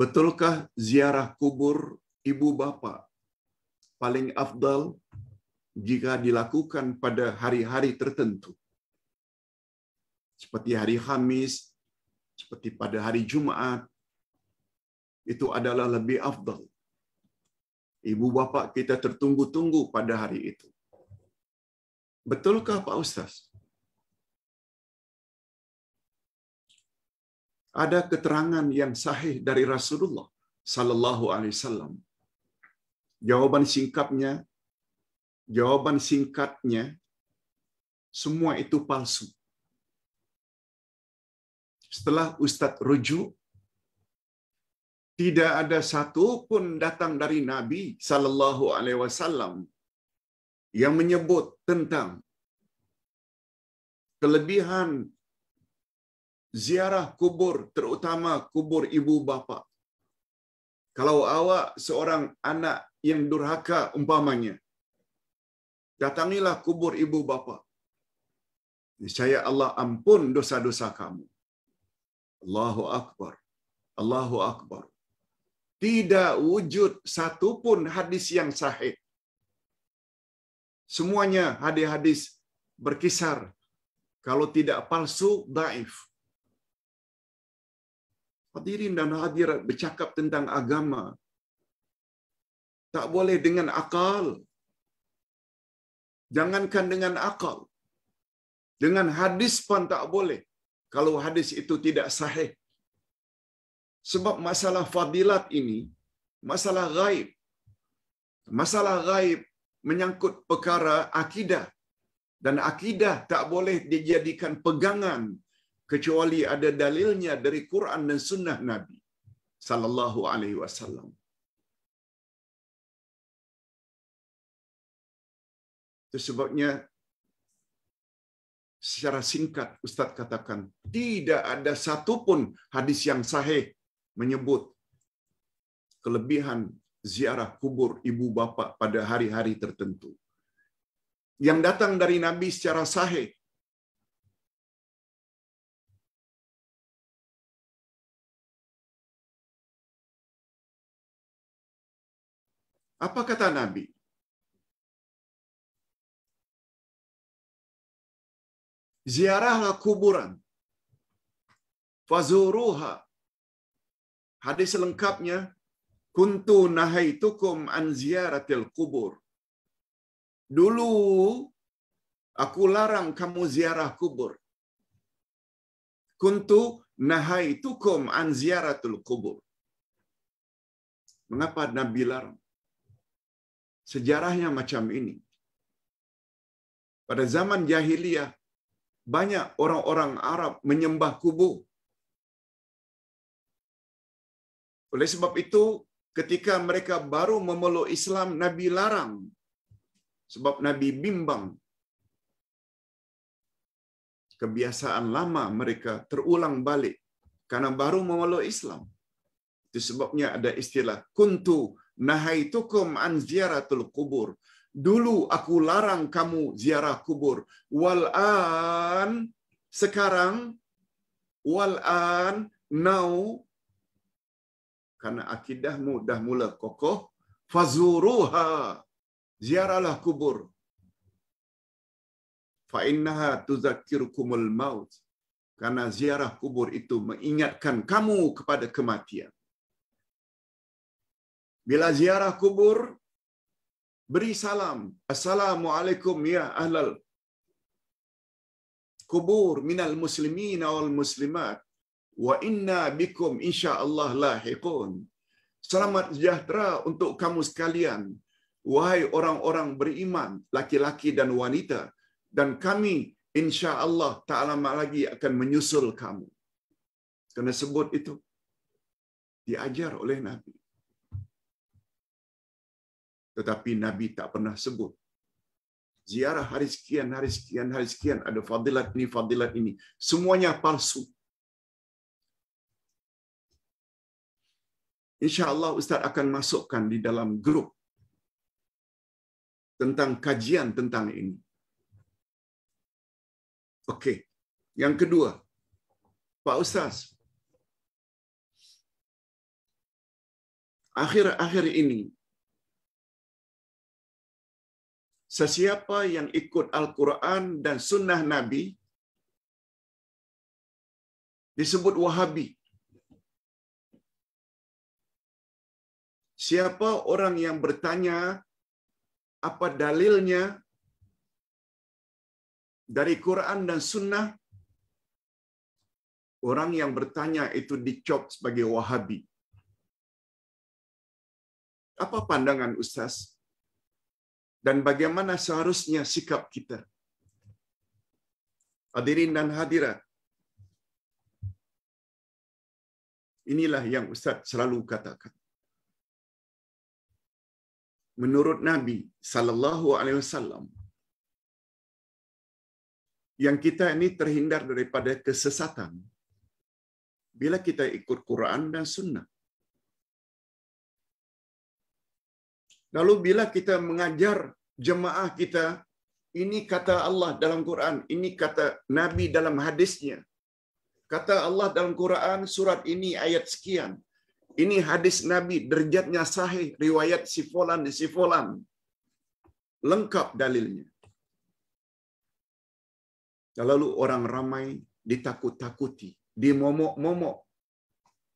Betulkah ziarah kubur ibu bapa paling afdal jika dilakukan pada hari-hari tertentu? Seperti hari Khamis, seperti pada hari Jumaat, itu adalah lebih afdal. Ibu bapa kita tertunggu-tunggu pada hari itu. Betulkah Pak Ustaz? Ada keterangan yang sahih dari Rasulullah sallallahu alaihi wasallam. Jawaban singkatnya semua itu palsu. Setelah Ustaz rujuk, tidak ada satu pun datang dari Nabi sallallahu alaihi wasallam yang menyebut tentang kelebihan ziarah kubur, terutama kubur ibu bapa. Kalau awak seorang anak yang durhaka umpamanya, datangilah kubur ibu bapa. Niscaya Allah ampun dosa-dosa kamu. Allahu Akbar. Allahu Akbar. Tidak wujud satu pun hadis yang sahih. Semuanya hadis-hadis berkisar. Kalau tidak palsu, dhaif. Hadirin dan hadirat, bercakap tentang agama tak boleh dengan akal. Jangankan dengan akal, dengan hadis pun tak boleh kalau hadis itu tidak sahih. Sebab masalah fadilat ini masalah gaib. Masalah gaib menyangkut perkara akidah, dan akidah tak boleh dijadikan pegangan kecuali ada dalilnya dari Quran dan sunnah Nabi sallallahu alaihi wasallam. Itu sebabnya secara singkat Ustaz katakan, tidak ada satu pun hadis yang sahih menyebut kelebihan ziarah kubur ibu bapa pada hari-hari tertentu. Yang datang dari Nabi secara sahih, apa kata Nabi? Ziarahlah kuburan. Fazuruha. Hadis lengkapnya, kuntu nahaitukum an ziyaratil kubur. Dulu aku larang kamu ziarah kubur. Kuntu nahaitukum an ziyaratul kubur. Mengapa Nabi larang? Sejarahnya macam ini. Pada zaman jahiliyah, banyak orang-orang Arab menyembah kubur. Oleh sebab itu, ketika mereka baru memeluk Islam, Nabi larang. Sebab Nabi bimbang kebiasaan lama mereka terulang balik karena baru memeluk Islam. Itu sebabnya ada istilah kuntu nahaitukum an ziyaratul kubur. Dulu aku larang kamu ziarah kubur. Wal'an, sekarang, wal'an, now, karena akidahmu dah mula kokoh, fazuruha, ziarahlah kubur. Fa'innaha tuzakkirukumul maut. Karena ziarah kubur itu mengingatkan kamu kepada kematian. Bila ziarah kubur, beri salam. Assalamualaikum ya ahlal kubur minal muslimin wal muslimat. Wa inna bikum insyaallah lahiqun. Selamat sejahtera untuk kamu sekalian, wahai orang-orang beriman, laki-laki dan wanita, dan kami insya-Allah ta'ala lagi akan menyusul kamu. Kena sebut itu. Diajar oleh Nabi. Tetapi Nabi tak pernah sebut ziarah hari sekian, hari sekian, hari sekian, ada fadilat ini, fadilat ini. Semuanya palsu. InsyaAllah Ustaz akan masukkan di dalam grup tentang kajian tentang ini. Okey. Yang kedua, Pak Ustaz, akhir-akhir ini, sesiapa yang ikut Al-Quran dan Sunnah Nabi disebut Wahabi. Siapa orang yang bertanya apa dalilnya dari Quran dan Sunnah, orang yang bertanya itu dicop sebagai Wahabi. Apa pandangan Ustaz? Dan bagaimana seharusnya sikap kita? Hadirin dan hadirat, inilah yang Ustaz selalu katakan. Menurut Nabi sallallahu alaihi wasallam, yang kita ini terhindar daripada kesesatan bila kita ikut Quran dan Sunnah. Lalu bila kita mengajar jemaah kita, ini kata Allah dalam Quran, ini kata Nabi dalam hadisnya. Kata Allah dalam Quran surat ini ayat sekian. Ini hadis Nabi, derajatnya sahih, riwayat si fulan. Lengkap dalilnya. Lalu orang ramai ditakut-takuti, dimomok-momok.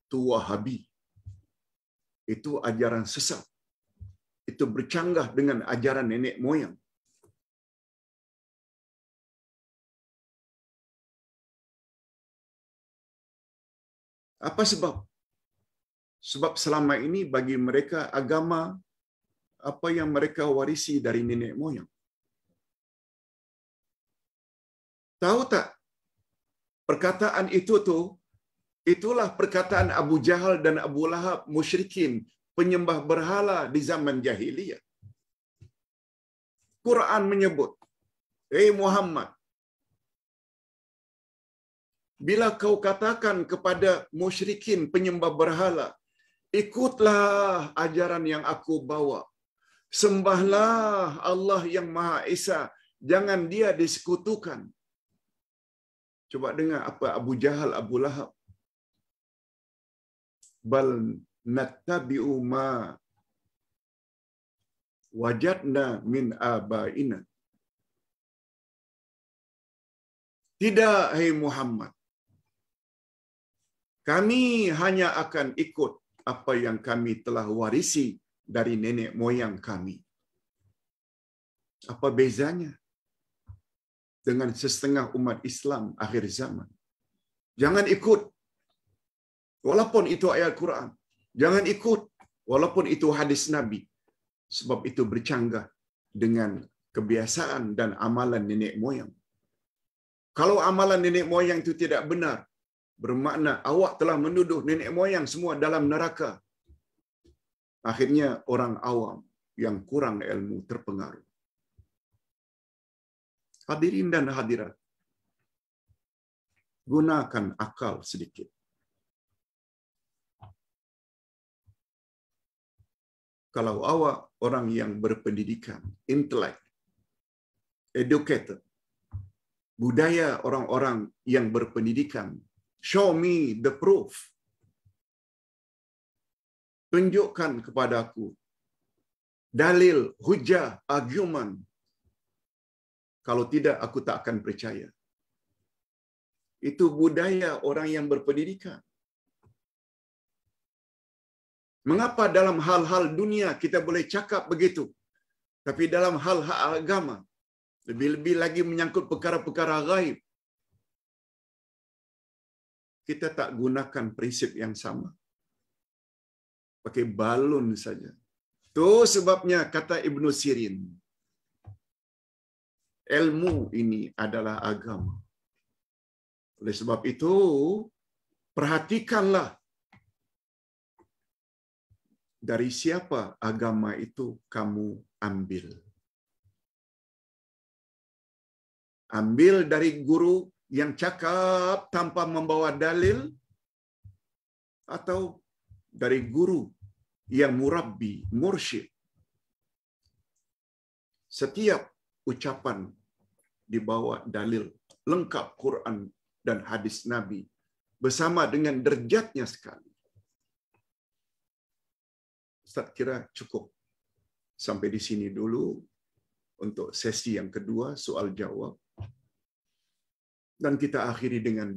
Itu Wahabi. Itu ajaran sesat. Itu bercanggah dengan ajaran nenek moyang. Apa sebab? Sebab selama ini bagi mereka agama apa yang mereka warisi dari nenek moyang. Tahu tak? Perkataan itu itulah perkataan Abu Jahal dan Abu Lahab, musyrikin, penyembah berhala di zaman jahiliyah. Quran menyebut, "Hei Muhammad, bila kau katakan kepada musyrikin penyembah berhala, ikutlah ajaran yang aku bawa. Sembahlah Allah yang Maha Esa, jangan dia disekutukan." Coba dengar apa Abu Jahal, Abu Lahab. Bal nattabi'u ma wajadna min abaina. Tidak, hai Muhammad. Kami hanya akan ikut apa yang kami telah warisi dari nenek moyang kami. Apa bezanya dengan setengah umat Islam akhir zaman? Jangan ikut walaupun itu ayat Quran. Jangan ikut walaupun itu hadis Nabi. Sebab itu bercanggah dengan kebiasaan dan amalan nenek moyang. Kalau amalan nenek moyang itu tidak benar, bermakna awak telah menuduh nenek moyang semua dalam neraka. Akhirnya orang awam yang kurang ilmu terpengaruh. Hadirin dan hadirat, gunakan akal sedikit. Kalau awak orang yang berpendidikan, intelek, educated, budaya orang-orang yang berpendidikan, show me the proof. Tunjukkan kepadaku dalil, hujah, argument. Kalau tidak, aku tak akan percaya. Itu budaya orang yang berpendidikan. Mengapa dalam hal-hal dunia kita boleh cakap begitu, tapi dalam hal-hal agama, lebih-lebih lagi menyangkut perkara-perkara gaib, kita tak gunakan prinsip yang sama? Pakai balun saja. Itu sebabnya kata Ibnu Sirin, ilmu ini adalah agama. Oleh sebab itu, perhatikanlah dari siapa agama itu kamu ambil. Ambil dari guru yang cakap tanpa membawa dalil, atau dari guru yang murabbi, mursyid. Setiap ucapan dibawa dalil lengkap Quran dan hadis Nabi bersama dengan derajatnya sekali. Ustaz kira cukup sampai di sini dulu untuk sesi yang kedua, soal jawab. Dan kita akhiri dengan